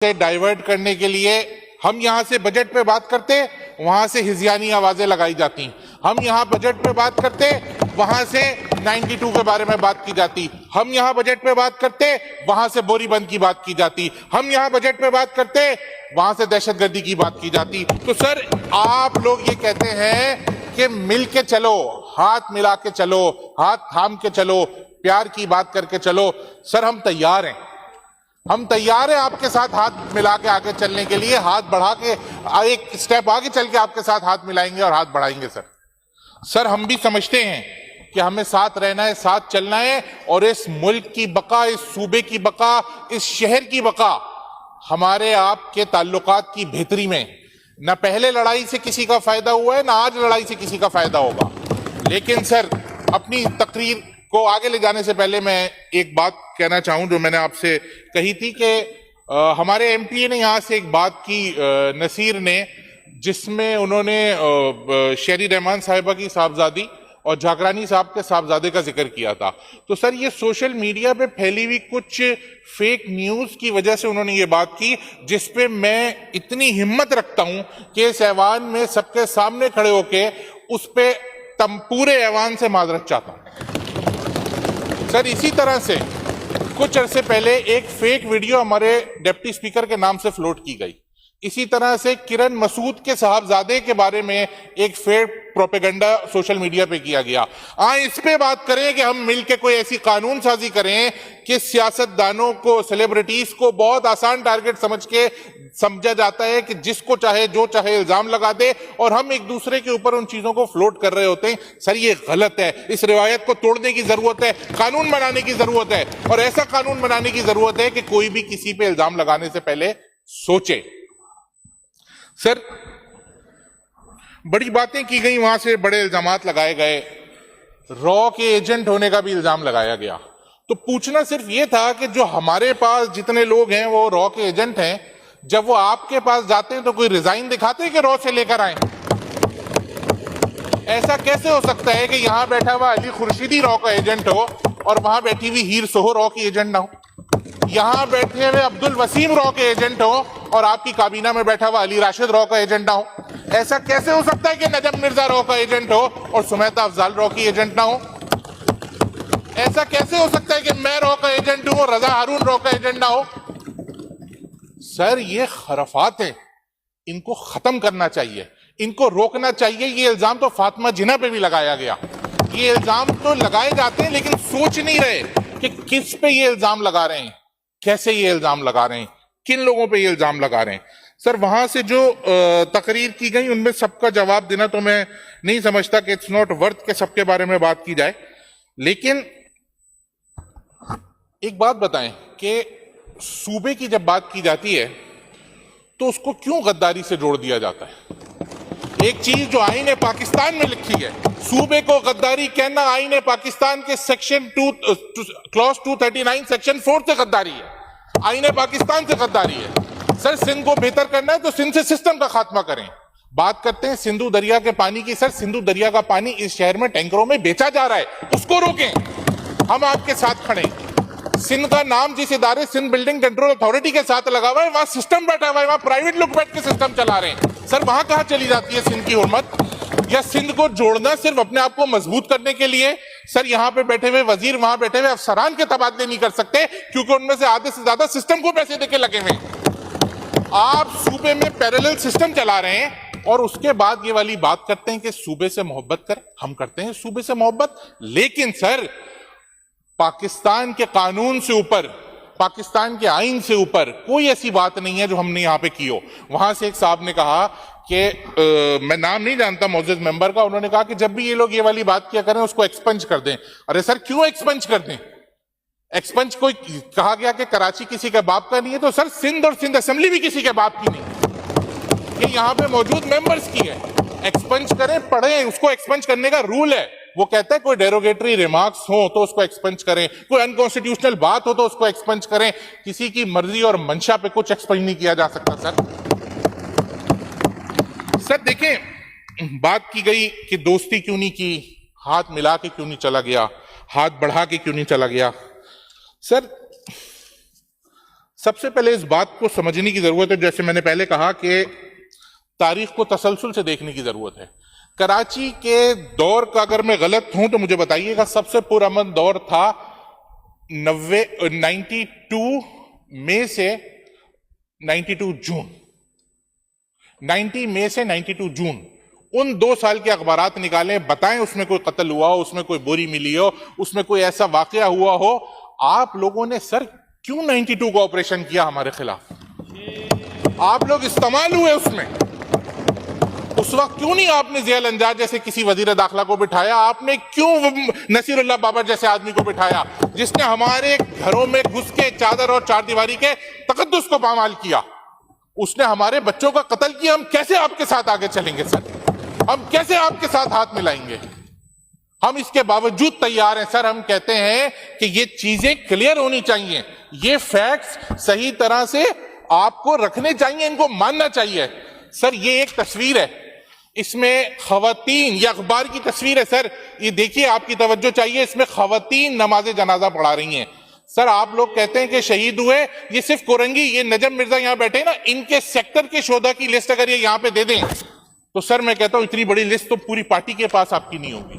से डाइवर्ट करने के लिए हम यहां से बजट पे बात करते, वहां से हिजियानी आवाजें लगाई जाती। हम यहां बजट पे बात करते, वहां से 92 के बारे में बात की जाती। हम यहां बजट पे बात करते, वहां से बोरीबंद की बात की जाती। हम यहां बजट पे बात करते, वहां से दहशतगर्दी की बात की जाती। तो सर आप लोग ये कहते हैं कि मिल के चलो, हाथ मिला के चलो, हाथ थाम के चलो, प्यार की बात करके चलो। सर हम तैयार हैं, हम तैयार हैं आपके साथ हाथ मिला के आगे चलने के लिए। हाथ बढ़ा के एक स्टेप आगे चल के आपके साथ हाथ मिलाएंगे और हाथ बढ़ाएंगे। सर हम भी समझते हैं कि हमें साथ रहना है, साथ चलना है, और इस मुल्क की बका, इस सूबे की बका, इस शहर की बका हमारे आपके ताल्लुकात की बेहतरी में। न पहले लड़ाई से किसी का फायदा हुआ है, ना आज लड़ाई से किसी का फायदा होगा। लेकिन सर अपनी तकरीर को आगे ले जाने से पहले मैं एक बात कहना चाहूं जो मैंने आपसे कही थी कि हमारे एमपीए ने यहां से एक बात की, नसीर ने, जिसमें उन्होंने शेरी रहमान साहिबा की साहबजादी और जागरानी साहब के साहबजादे का जिक्र किया था। तो सर ये सोशल मीडिया पे फैली हुई कुछ फेक न्यूज की वजह से उन्होंने ये बात की, जिसपे मैं इतनी हिम्मत रखता हूं कि इस ऐवान में सबके सामने खड़े होके उस पे पूरे ऐवान से माजरत चाहता हूं। सर इसी तरह से कुछ अरसे पहले एक फेक वीडियो हमारे डिप्टी स्पीकर के नाम से फ्लोट की गई। इसी तरह से किरण मसूद के साहबजादे के बारे में एक फेक प्रोपेगेंडा सोशल मीडिया पे किया गया। इस पे बात करें कि हम मिलकर कोई ऐसी कानून साजी करें कि सियासतदानों को, सेलिब्रिटीज को बहुत आसान टारगेट समझ के समझा जाता है कि जिसको चाहे जो चाहे इल्जाम लगा दे, और हम एक दूसरे के ऊपर उन चीजों को फ्लोट कर रहे होते हैं। सर ये गलत है, इस रिवायत को तोड़ने की जरूरत है, कानून बनाने की जरूरत है, और ऐसा कानून बनाने की जरूरत है कि कोई भी किसी पे इल्जाम लगाने से पहले सोचे। सर बड़ी बातें की गई, वहां से बड़े इल्जामात लगाए गए, रॉ के एजेंट होने का भी इल्जाम लगाया गया। तो पूछना सिर्फ ये था कि जो हमारे पास जितने लोग हैं वो रॉ के एजेंट हैं, जब वो आपके पास जाते हैं तो कोई रिजाइन दिखाते हैं कि रॉ से लेकर आए? ऐसा कैसे हो सकता है कि यहां बैठा हुआ अली खुर्शीदी रॉ का एजेंट हो और वहां बैठी हुई हीर सोहो रॉ की एजेंट ना हो? यहां बैठे हुए अब्दुल वसीम रॉ के एजेंट हो और आपकी काबीना में बैठा हुआ अली राशिद रॉ का एजेंट ना हो? ऐसा कैसे हो सकता है कि नजम मिर्जा रॉ का एजेंट हो और सुमैता अफजाल रॉ की एजेंट ना हो? ऐसा कैसे हो सकता है कि मैं रॉ का एजेंट हूं और रजा हारून रॉ का एजेंट ना हो? सर ये खराफात है, इनको खत्म करना चाहिए, इनको रोकना चाहिए। ये इल्जाम तो फातिमा जिन्ना पे भी लगाया गया। ये इल्जाम तो लगाए जाते हैं लेकिन सोच नहीं रहे कि किस पे ये इल्जाम लगा रहे हैं, कैसे ये इल्जाम लगा रहे हैं, किन लोगों पे ये इल्जाम लगा रहे हैं। सर वहां से जो तकरीर की गई उनमें सबका जवाब देना तो मैं नहीं समझता कि इट्स नॉट वर्थ के सबके बारे में बात की जाए। लेकिन एक बात बताएं कि सूबे की जब बात की जाती है तो उसको क्यों गद्दारी से जोड़ दिया जाता है? एक चीज जो आईने पाकिस्तान में लिखी है, सूबे को गद्दारी कहना आईने पाकिस्तान के सेक्शन 2 क्लॉज 239 सेक्शन 4 से गद्दारी है, आईने पाकिस्तान से गद्दारी है। सर सिंध को बेहतर करना है तो सिंध से सिस्टम का खात्मा करें। बात करते हैं सिंधु दरिया के पानी की। सर सिंधु दरिया का पानी इस शहर में टैंकरों में बेचा जा रहा है, उसको रोकें, हम आपके साथ खड़े। सिंध का नाम जिस इदारे सिंध बिल्डिंग कंट्रोल अथॉरिटी के साथ लगा हुआ है, वहां सिस्टम बैठा हुआ है, वहां प्राइवेट लोग बैठ के सिस्टम चला रहे हैं। सर वहां कहां चली जाती है सिंध की हुर्मत? या सिंध को जोड़ना सिर्फ अपने आप को मजबूत करने के लिए? सर यहां पे बैठे हुए वजीर, वहां बैठे हुए अफसरान के तबादले नहीं कर सकते क्योंकि उनमें से आधे से ज्यादा सिस्टम को पैसे देके लगे हुए हैं। आप सूबे में पैरेलल सिस्टम चला रहे हैं और उसके बाद ये वाली बात करते हैं कि सूबे से मोहब्बत कर। हम करते हैं सूबे से मोहब्बत, लेकिन सर पाकिस्तान के कानून से ऊपर, पाकिस्तान के आईन से ऊपर कोई ऐसी बात नहीं है जो हमने यहां पे की हो। वहां से एक साहब ने कहा कि मैं नाम नहीं जानता मोअज़्ज़िज़ मेंबर का, उन्होंने कहा कि जब भी ये लोग ये वाली बात किया करें उसको एक्सपंज कर दें। अरे सर क्यों एक्सपंज कर दें? एक्सपंज कोई कहा गया कि कराची किसी के बाप का नहीं है, तो सर सिंध और सिंध असेंबली भी किसी के बाप की नहीं, ये यहां पे मौजूद मेंबर्स की है। एक्सपंज करें, पढ़ें, उसको एक्सपंज करने का रूल है। वो कहता है कोई डेरोगेटरी रिमार्क्स हो तो उसको एक्सपंज करें, कोई अनकॉन्स्टिट्यूशनल बात हो तो उसको एक्सपंज करें। किसी की मर्जी और मंशा पे कुछ एक्सपंज नहीं किया जा सकता। सर देखें, बात की गई कि दोस्ती क्यों नहीं की, हाथ मिला के क्यों नहीं चला गया, हाथ बढ़ा के क्यों नहीं चला गया। सर सबसे पहले इस बात को समझने की जरूरत है, जैसे मैंने पहले कहा कि तारीख को तसलसल से देखने की जरूरत है। कराची के दौर का अगर मैं गलत हूं तो मुझे बताइएगा, सबसे पुरअमन दौर था 92 मई से 92 जून, 90 मई से 92 जून, उन 2 साल के अखबारात निकालें, बताएं उसमें कोई कत्ल हुआ हो, उसमें कोई बोरी मिली हो, उसमें कोई ऐसा वाकया हुआ हो। आप लोगों ने सर क्यों 92 का ऑपरेशन किया हमारे खिलाफ? आप लोग इस्तेमाल हुए उसमें। उस वक्त क्यों नहीं आपने ज़िया अंजाज जैसे किसी वजीर दाखिला को बिठाया? आपने क्यों नसीरुल्लाह बाबर जैसे आदमी को बिठाया जिसने हमारे घरों में घुस के चादर और चारदीवारी के तकद्दुस को पामाल किया? उसने हमारे बच्चों का कत्ल किया। हम कैसे आपके साथ आगे चलेंगे सर? हम कैसे आपके साथ हाथ मिलाएंगे? हम इसके बावजूद तैयार हैं सर। हम कहते हैं कि ये चीजें क्लियर होनी चाहिए, ये फैक्ट्स सही तरह से आपको रखने चाहिए, इनको मानना चाहिए। सर ये एक तस्वीर है, इसमें खवातीन, ये अखबार की तस्वीर है सर, ये देखिए, आपकी तवज्जो चाहिए, इसमें खवातीन नमाज जनाजा पढ़ा रही हैं। सर आप लोग कहते हैं कि शहीद हुए, ये सिर्फ कोरंगी, ये नजम मिर्जा यहां बैठे ना, इनके सेक्टर के शोधा की लिस्ट अगर ये यहां पे दे दें तो सर मैं कहता हूं इतनी बड़ी लिस्ट तो पूरी पार्टी के पास आपकी नहीं होगी।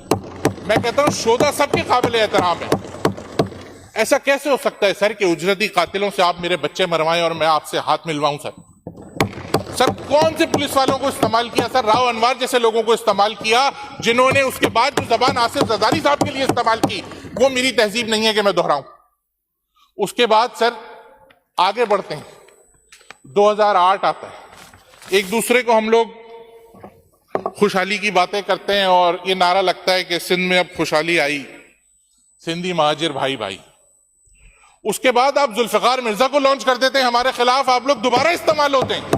मैं कहता हूं शोधा सबके काबिल एहतराम है। ऐसा कैसे हो सकता है सर कि उजरती कातिलों से आप मेरे बच्चे मरवाएं और मैं आपसे हाथ मिलवाऊं? सर कौन से पुलिस वालों को इस्तेमाल किया? सर राव अनवर जैसे लोगों को इस्तेमाल किया, जिन्होंने उसके बाद जो जबान आसिफ जरदारी साहब के लिए इस्तेमाल की, वो मेरी तहजीब नहीं है कि मैं दोहराऊं। उसके बाद सर आगे बढ़ते हैं, 2008 आता है, एक दूसरे को हम लोग खुशहाली की बातें करते हैं और ये नारा लगता है कि सिंध में अब खुशहाली आई, सिंधी महाजिर भाई भाई। उसके बाद आप जुल्फिकार मिर्जा को लॉन्च कर देते हैं हमारे खिलाफ, आप लोग दोबारा इस्तेमाल होते हैं।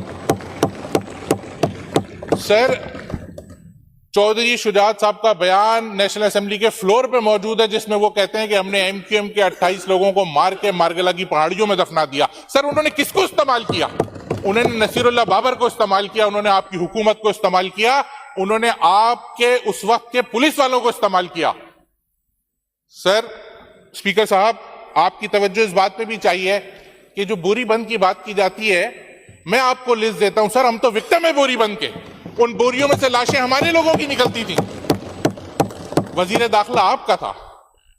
सर चौधरी शुजात साहब का बयान नेशनल असेंबली के फ्लोर पे मौजूद है, जिसमें वो कहते हैं कि हमने एमक्यूएम के 28 लोगों को मार के मारगला की पहाड़ियों में दफना दिया। सर उन्होंने किसको इस्तेमाल किया? उन्होंने नसीरुल्लाह बाबर को इस्तेमाल किया, उन्होंने आपकी हुकूमत को इस्तेमाल किया, उन्होंने आपके उस वक्त के पुलिस वालों को इस्तेमाल किया। सर स्पीकर साहब आपकी तवज्जो इस बात पे भी चाहिए कि जो बोरी बंद की बात की जाती है, मैं आपको लिस्ट देता हूं सर, हम तो विक्टिम है बोरी बंद के। उन बोरियों में से लाशें हमारे लोगों की निकलती थी, वजीर दाखिला आपका था।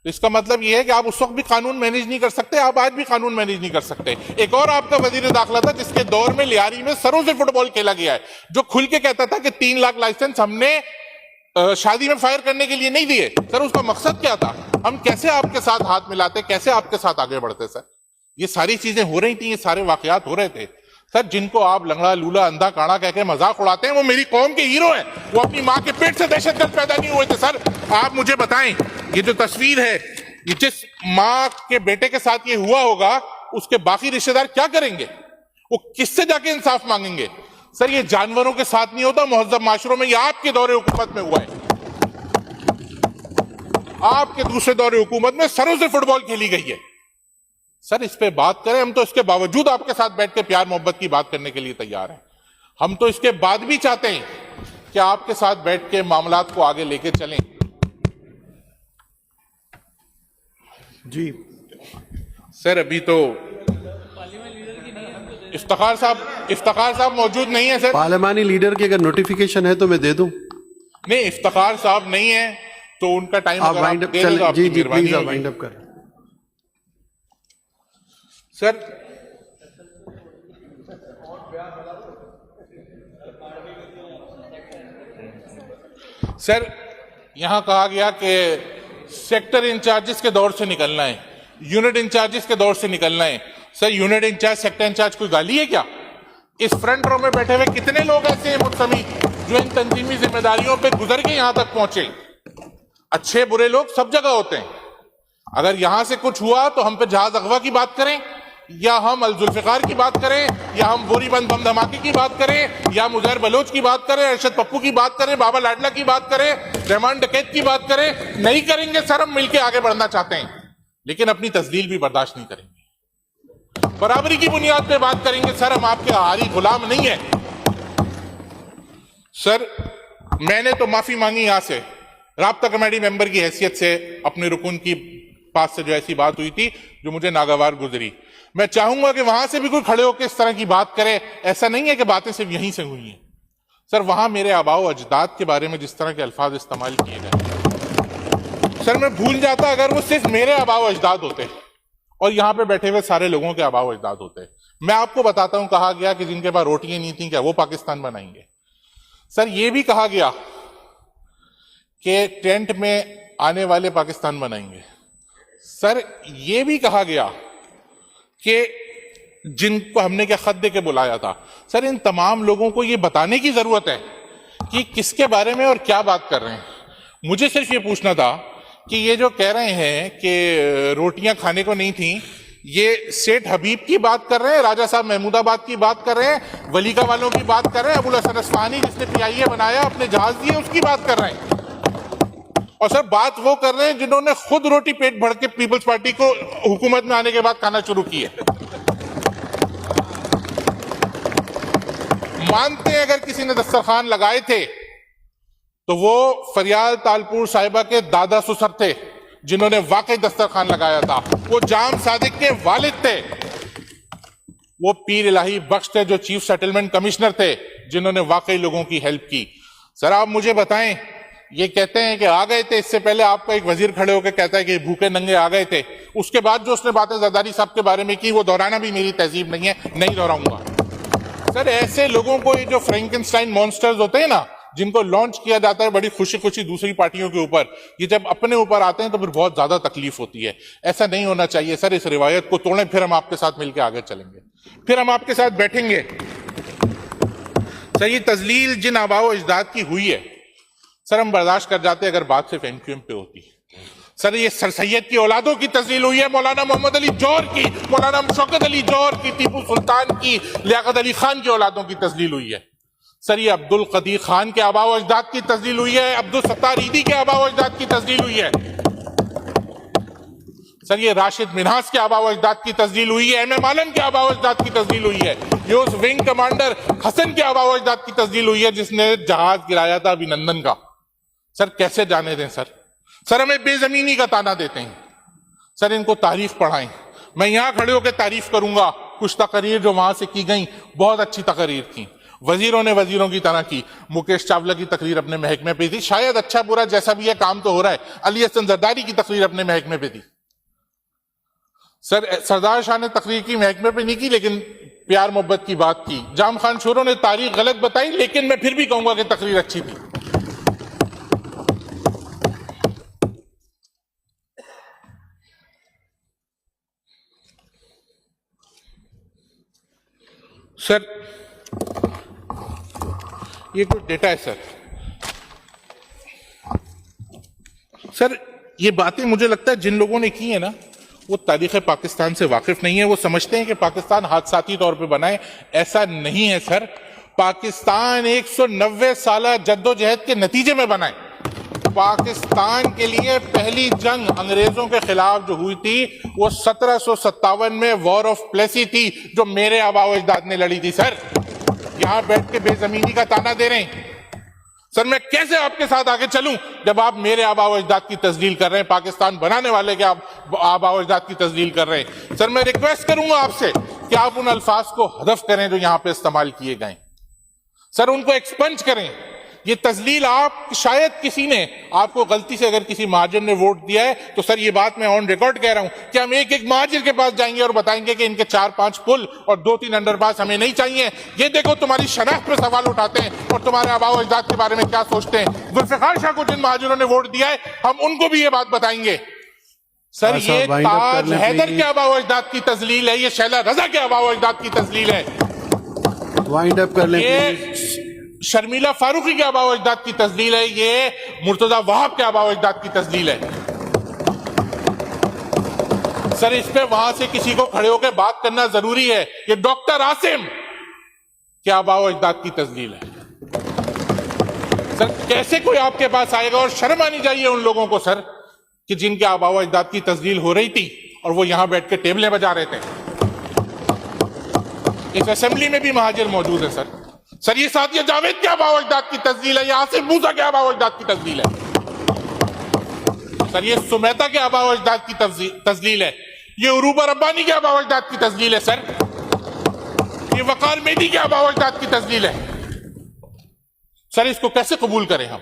इसका मतलब यह है कि आप उस वक्त भी कानून मैनेज नहीं कर सकते, आप आज भी कानून मैनेज नहीं कर सकते। एक और आपका वजीर दाखिला था जिसके दौर में लियारी में सरों से फुटबॉल खेला गया है, जो खुल के कहता था कि 3 लाख लाइसेंस हमने शादी में फायर करने के लिए नहीं दिए। सर उसका मकसद क्या था? हम कैसे आपके साथ हाथ मिलाते, कैसे आपके साथ आगे बढ़ते? सर ये सारी चीजें हो रही थी, ये सारे वाकयात हो रहे थे। सर जिनको आप लंगड़ा लूला अंधा काड़ा कह के मजाक उड़ाते हैं, वो मेरी कौम के हीरो हैं, वो अपनी मां के पेट से दहशतगर्द पैदा नहीं हुए थे। सर आप मुझे बताएं, ये जो तस्वीर है, ये जिस मां के बेटे के साथ ये हुआ होगा, उसके बाकी रिश्तेदार क्या करेंगे? वो किससे जाके इंसाफ मांगेंगे? सर ये जानवरों के साथ नहीं होता मुहज्जब माशरों में, ये आपके दौरे हुकूमत में हुआ है। आपके दूसरे दौरे हुकूमत में सरों से फुटबॉल खेली गई है। सर इस पे बात करें, हम तो इसके बावजूद आपके साथ बैठ के प्यार मोहब्बत की बात करने के लिए तैयार हैं। हम तो इसके बाद भी चाहते हैं कि आपके साथ बैठ के मामलात को आगे लेके चलें। जी सर अभी तो इफ्तिखार साहब मौजूद नहीं है सर। पार्लिमानी लीडर की अगर नोटिफिकेशन है तो मैं दे दूं। नहीं इफ्तिखार साहब नहीं है तो उनका टाइम आप वाइंड अप कर, जी जी प्लीज आप वाइंड अप कर। सर यहां कहा गया कि सेक्टर इंचार्जेस के दौर से निकलना है, यूनिट इंचार्जेस के दौर से निकलना है। Sir unit incharge sector incharge कोई गाली है क्या? इस फ्रंट रो में बैठे हुए कितने लोग ऐसे हैं मुत्समी जो इन तंजीमी जिम्मेदारियों पे गुजर के यहां तक पहुंचे? अच्छे बुरे लोग सब जगह होते हैं। अगर यहां से कुछ हुआ तो हम पे जहाज अगवा की बात करें, या हम अल-जुल्फिकार की बात करें, या हम बोरीबंद बम धमाके की बात करें, या मुजहर बलोच की बात करें, अरशद पप्पू की बात करें, बाबा लाडला की बात करें, रहमान डकैत की बात करें, नहीं करेंगे सर। हम मिलकर आगे बढ़ना चाहते हैं, लेकिन अपनी तस्लील भी बर्दाश्त नहीं करेंगे। बराबरी की बुनियाद पे बात करेंगे सर, हम आपके आहारी गुलाम नहीं है। सर मैंने तो माफी मांगी यहां से राब्ता कमेटी मेंबर की हैसियत से, अपने रुकन की पास से जो ऐसी बात हुई थी जो मुझे नागवार गुजरी। मैं चाहूंगा कि वहां से भी कोई खड़े होकर इस तरह की बात करे। ऐसा नहीं है कि बातें सिर्फ यहीं से हुई हैं सर। वहां मेरे आबाओ अजदाद के बारे में जिस तरह के अल्फाज इस्तेमाल किए गए सर, मैं भूल जाता अगर वो सिर्फ मेरे आबाओ अजदाद होते और यहां पे बैठे हुए सारे लोगों के आबाओ अजदाद होते। मैं आपको बताता हूं, कहा गया कि जिनके पास रोटियां नहीं थी क्या वो पाकिस्तान बनाएंगे। सर ये भी कहा गया कि टेंट में आने वाले पाकिस्तान बनाएंगे। सर ये भी कहा गया कि जिनको हमने क्या खत दे के बुलाया था। सर इन तमाम लोगों को ये बताने की जरूरत है कि किसके बारे में और क्या बात कर रहे हैं। मुझे सिर्फ ये पूछना था कि ये जो कह रहे हैं कि रोटियां खाने को नहीं थी, ये सेठ हबीब की बात कर रहे हैं, राजा साहब महमूदाबाद की बात कर रहे हैं, वलीका वालों की बात कर रहे हैं, अबुल हसन अस्फहानी जिसने PIA बनाया अपने जहाज दिए उसकी बात कर रहे हैं। और सर बात वो कर रहे हैं जिन्होंने खुद रोटी पेट भर के पीपल्स पार्टी को हुकूमत में आने के बाद खाना शुरू की है। मानते हैं अगर किसी ने दस्तरखान लगाए थे तो वो फरियाद तालपुर साहिबा के दादा ससुर थे जिन्होंने वाकई दस्तरखान लगाया था। वो जाम सादिक के वालिद थे। वो पीर इलाही बख्श थे जो चीफ सेटलमेंट कमिश्नर थे जिन्होंने वाकई लोगों की हेल्प की। सर आप मुझे बताएं, ये कहते हैं कि आ गए थे, इससे पहले आपका एक वजीर खड़े होकर कहता है कि भूखे नंगे आ गए थे। उसके बाद जो उसने बातें जरदारी साहब के बारे में की वो दोहराना भी मेरी तहजीब नहीं है, नहीं दोहराऊंगा। सर ऐसे लोगों को ये जो फ्रैंकेनस्टाइन मॉन्स्टर्स होते हैं ना, जिनको लॉन्च किया जाता है बड़ी खुशी खुशी दूसरी पार्टियों के ऊपर, ये जब अपने ऊपर आते हैं तो फिर बहुत ज्यादा तकलीफ होती है। ऐसा नहीं होना चाहिए सर। इस रिवायत को तोड़ें, फिर हम आपके साथ मिलकर आगे चलेंगे, फिर हम आपके साथ बैठेंगे। सर ये तजलील जिन आबाओ अजदाद की हुई है सर, हम बर्दाश्त कर जाते अगर बात सिर्फ MQM पे होती। सर ये सर सैयद की औलादों की तजलील हुई है, मौलाना मोहम्मद अली जौहर की, मौलाना शौकत अली जौहर की, टीपू सुल्तान की, लियाकत अली खान की औलादों की तजलील हुई है। सर ये अब्दुल कदीर खान के आबाओ अजदाद की तजलील हुई है, अब्दुल सत्तार ईदी के आबाओ अजदाद की तजलील हुई है। सर ये राशिद मिन्हास के आबाओ अजदाद की तजलील हुई है, MM आलम के आबाओ अजदाद की तजलील हुई है, ये उस विंग कमांडर हसन के आबाओ अजदाद की तजलील हुई है जिसने जहाज गिराया था अभिनंदन का। सर कैसे जाने दें सर। सर हमें बेजमीनी का ताना देते हैं। सर इनको तारीफ पढ़ाएं। मैं यहां खड़े होकर तारीफ करूंगा कुछ तकरीर जो वहां से की गई, बहुत अच्छी तकरीर थी। वजीरों ने वजीरों की तरह की। मुकेश चावला की तकरीर अपने महकमे पे थी, शायद अच्छा बुरा जैसा भी है काम तो हो रहा है। अली हसन जरदारी की तकरीर अपने महकमे पे थी। सर सरदार शाह ने तकरीर की महकमे पे नहीं की, लेकिन प्यार मोहब्बत की बात की। जाम खान शोरों ने तारीख गलत बताई, लेकिन मैं फिर भी कहूंगा कि तकरीर अच्छी थी। सर ये कुछ डेटा है सर। सर ये बातें मुझे लगता है जिन लोगों ने की है ना, वो तारीख पाकिस्तान से वाकिफ नहीं है। वो समझते हैं कि पाकिस्तान हादसाती तौर पे बना है। ऐसा नहीं है सर। पाकिस्तान 190 साल जद्दोजहद के नतीजे में बना है। पाकिस्तान के लिए पहली जंग अंग्रेजों के खिलाफ जो हुई थी वो 1757 में वॉर ऑफ प्लेसी थी, जो मेरे आबाओ अजदाद ने लड़ी थी। सर यहां बैठ के बेजमीनी का ताना दे रहे हैं। सर मैं कैसे आपके साथ आगे चलूं जब आप मेरे आबाओ अजदाद की तजलील कर रहे हैं, पाकिस्तान बनाने वाले के आप आबाओ अजदाद की तजलील कर रहे हैं। सर मैं रिक्वेस्ट करूंगा आपसे कि आप उन अल्फाज को हदफ करें जो यहां पे इस्तेमाल किए गए। सर उनको एक्सपंज करें। ये तजलील आप शायद किसी ने आपको गलती से अगर किसी महाजिर ने वोट दिया है तो सर ये बात मैं ऑन रिकॉर्ड कह रहा हूं कि हम एक एक महाजिर के पास जाएंगे और बताएंगे कि इनके 4-5 पुल और 2-3 अंडरपास हमें नहीं चाहिए। ये देखो तुम्हारी शनाख्त पे सवाल उठाते हैं और तुम्हारे आबाओ अजदाद के बारे में क्या सोचते हैं। जुल्फिकार शाह को जिन महाजिरों ने वोट दिया है हम उनको भी ये बात बताएंगे। सर ये ताज हैदर के आबाओ अजदाद की तजलील है, ये शैला रजा के आबाओ अजदाद की तजलील है, वाइंड अप कर लें। शर्मिला फारूकी के आबाओ अजदाद की तजलील है, ये मुर्तजा वहाब के आबाओ अजदाद की तजलील है। सर इस पे वहां से किसी को खड़े होकर बात करना जरूरी है। ये डॉक्टर आसिम के आबाओ अजदाद की तजलील है। सर कैसे कोई आपके पास आएगा, और शर्म आनी चाहिए उन लोगों को सर कि जिनके आबाओ अजदाद की तजलील हो रही थी और वो यहां बैठ के टेबलें बजा रहे थे। इस असेंबली में भी महाजिर मौजूद है सर। सर ये सादिया जावेद के आबाओ अजदाद की तजलील है, ये आसिफ मूसा के आबाओ अजदाद की तजलील है। सर ये सुमेता के आबाओ अजदाद की तजलील है, ये उरूबर अब्बानी के आबा अजदाद की तस्लील है सर, ये वकार मेदी के आबा अजदाद की तस्लील है सर। इसको कैसे कबूल करें हम,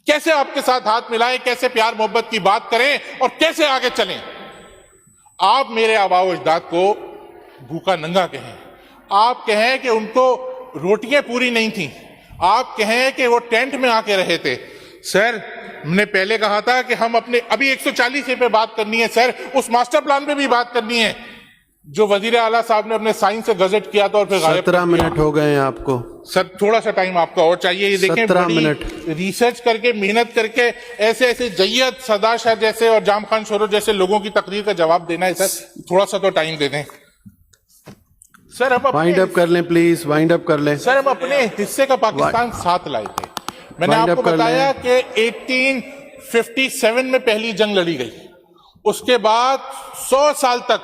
कैसे आपके साथ हाथ मिलाएं, कैसे प्यार मोहब्बत की बात करें और कैसे आगे चलें? आप मेरे आबा अजदाद को भूखा नंगा कहें, आप कहें कि उनको रोटियां पूरी नहीं थी, आप कहें कि वो टेंट में आके रहे थे। सर हमने पहले कहा था कि हम अपने अभी 140 पे बात करनी है सर, उस मास्टर प्लान पे भी बात करनी है जो वजीर आला साहब ने अपने साइन से गजट किया था और फिर गायब 17 मिनट हो गए हैं आपको सर। थोड़ा सा टाइम आपका और चाहिए। ये देखें 17 मिनट रिसर्च करके मेहनत करके ऐसे ऐसे जय्यद सदा शाह जैसे और जाम खान शोरो जैसे लोगों की तकरीर का जवाब देना है सर, थोड़ा सा तो टाइम दे दें सर। हम वाइंड अप कर लें प्लीज, वाइंड अप कर लें सर। हम अपने हिस्से का पाकिस्तान साथ लाए थे। मैंने आपको बताया कि 1857 में पहली जंग लड़ी गई, उसके बाद 100 साल तक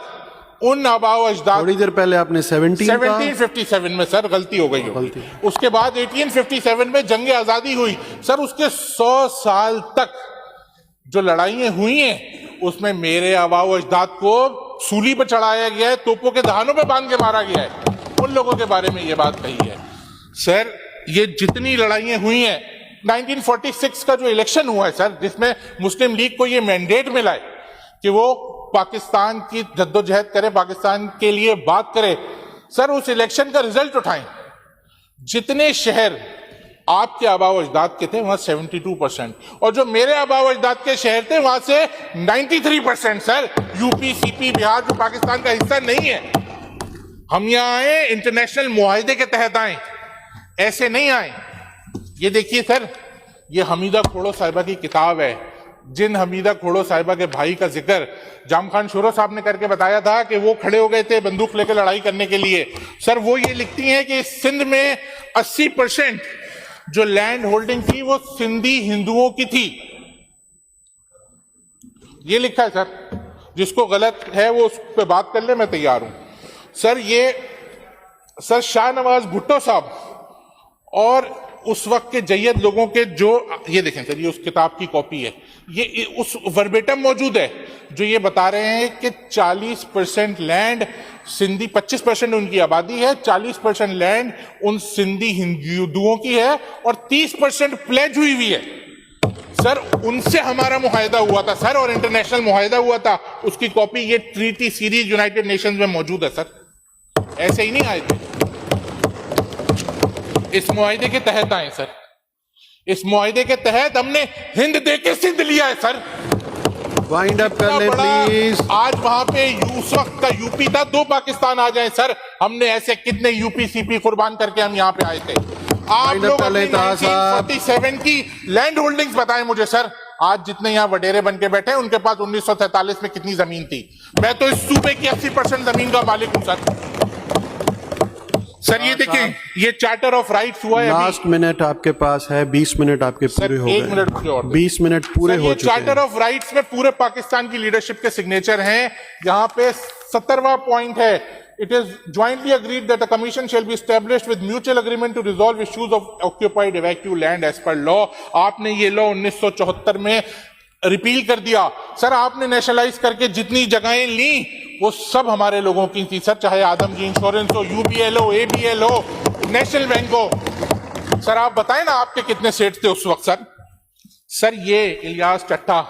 उन आबाओ अजदाद, थोड़ी देर पहले आपने 1757 में सर, गलती हो गई होगी। उसके बाद 1857 में जंग आजादी हुई सर, उसके 100 साल तक जो लड़ाइयां हुई हैं उसमें मेरे आबाओ अजदाद को सूली पर चढ़ाया गया है, तोपों के दहानों पे बांध के मारा गया है। उन लोगों के बारे में ये बात कही है सर। ये जितनी लड़ाइयां हुई हैं, 1946 का जो इलेक्शन हुआ है सर, जिसमें मुस्लिम लीग को ये मैंडेट मिला है कि वो पाकिस्तान की जद्दोजहद करे, पाकिस्तान के लिए बात करे सर, उस इलेक्शन का रिजल्ट उठाएं। जितने शहर आपके आबा अजदाद के थे वहां 72%, और जो मेरे आबा अजदाद के शहर थे वहां से 93% सर। यूपी, सीपी, बिहार जो पाकिस्तान का हिस्सा नहीं है, हम यहां आए इंटरनेशनल मुआहदे के तहत आए, ऐसे नहीं आए। ये देखिए सर, ये हमीदा खोड़ो साहिबा की किताब है। जिन हमीदा खोड़ो साहिबा के भाई का जिक्र जाम खान शोरो साहब ने करके बताया था कि वो खड़े हो गए थे बंदूक लेकर लड़ाई करने के लिए सर, वो ये लिखती हैं कि सिंध में 80% जो लैंड होल्डिंग थी वो सिंधी हिंदुओं की थी। ये लिखा है सर, जिसको गलत है वो उस पर बात कर ले, मैं तैयार हूं सर। ये सर शाहनवाज भुट्टो साहब और उस वक्त के जय्यद लोगों के जो, ये देखें सर, ये उस किताब की कॉपी है, ये उस वर्बेटम मौजूद है जो ये बता रहे हैं कि 40% लैंड सिंधी, 25% उनकी आबादी है, 40% लैंड उन सिंधी हिंदुओं की है और 30% प्लेज हुई है सर। उनसे हमारा मुआहदा हुआ था सर, और इंटरनेशनल मुआहदा हुआ था, उसकी कॉपी ये ट्रीटी सीरीज यूनाइटेड नेशंस में मौजूद है सर। ऐसे ही नहीं आए थे, इस मुआहदे के तहत आए सर। इस मुआहदे के तहत हमने हिंद दे के सिंध लिया है सर। वाइंड अप कर ले प्लीज। आज वहां पे उस वक्त का यूपी था, 2 पाकिस्तान आ जाए सर। हमने ऐसे कितने यूपी सीपी कुर्बान करके हम यहाँ पे आए थे। आप लोग 1947 की लैंड होल्डिंग्स बताएं मुझे सर। आज जितने यहाँ वडेरे बन के बैठे हैं उनके पास 1943 में कितनी जमीन थी? मैं तो इस सूबे की 80% जमीन का मालिक हूं सर। ये देखें, ये चार्टर ऑफ राइट्स हुआ है। लास्ट मिनट आपके पास है, 20 मिनट आपके पूरे हो गए। 1 मिनट मुझे और 20 मिनट पूरे हो चुके हैं। चार्टर ऑफ राइट्स में पूरे पाकिस्तान की लीडरशिप के सिग्नेचर हैं। यहाँ पे 17वां पॉइंट है, it is jointly agreed that a commission shall be established with mutual agreement to resolve issues of occupied evacuee land as per law. आपने ये लॉ 1974 में रिपील कर दिया सर। आपने नेशनलाइज करके जितनी जगहें ली वो सब हमारे लोगों की थी सर, चाहे आदमजी इंश्योरेंस हो, यूबीएल हो, एबीएल हो, नेशनल बैंक हो। सर आप बताएं ना आपके कितने सेट थे उस वक्त सर। सर ये इलियास चट्टा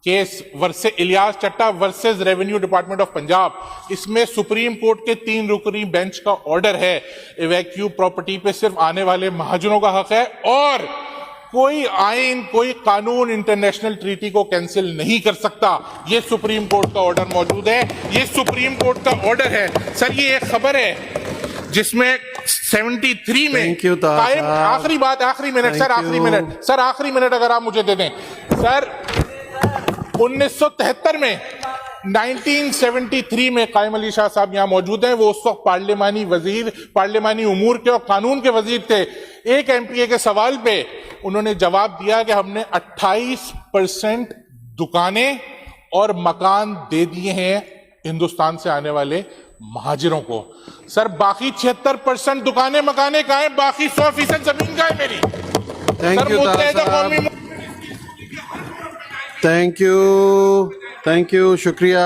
केस वर्सेस इलियास चट्टा versus revenue department of Punjab, इसमें सुप्रीम कोर्ट के 3 रुकनी बेंच का ऑर्डर है। इवैक्यू प्रॉपर्टी पे सिर्फ आने वाले महाजनों का हक है और कोई आइन, कोई कानून इंटरनेशनल ट्रीटी को कैंसिल नहीं कर सकता। ये सुप्रीम कोर्ट का ऑर्डर मौजूद है, ये सुप्रीम कोर्ट का ऑर्डर है सर। ये एक खबर है जिसमें 73 में आखिरी बात, आखिरी मिनट सर, आखिरी मिनट सर, आखिरी मिनट अगर आप मुझे दे दें सर। 1973 में 1973 में कायम अली शाह साहब यहां मौजूद हैं, वो उस वक्त पार्लिमानी वजीर, पार्लिमानी उमूर के और कानून के वजीर थे। एक एमपीए के सवाल पे उन्होंने जवाब दिया कि हमने 28% दुकानें और मकान दे दिए हैं हिंदुस्तान से आने वाले महाजिरों को। सर बाकी 76% दुकानें मकाने कहां हैं? बाकी 100% जमीन कहां है मेरी? थैंक यू, शुक्रिया।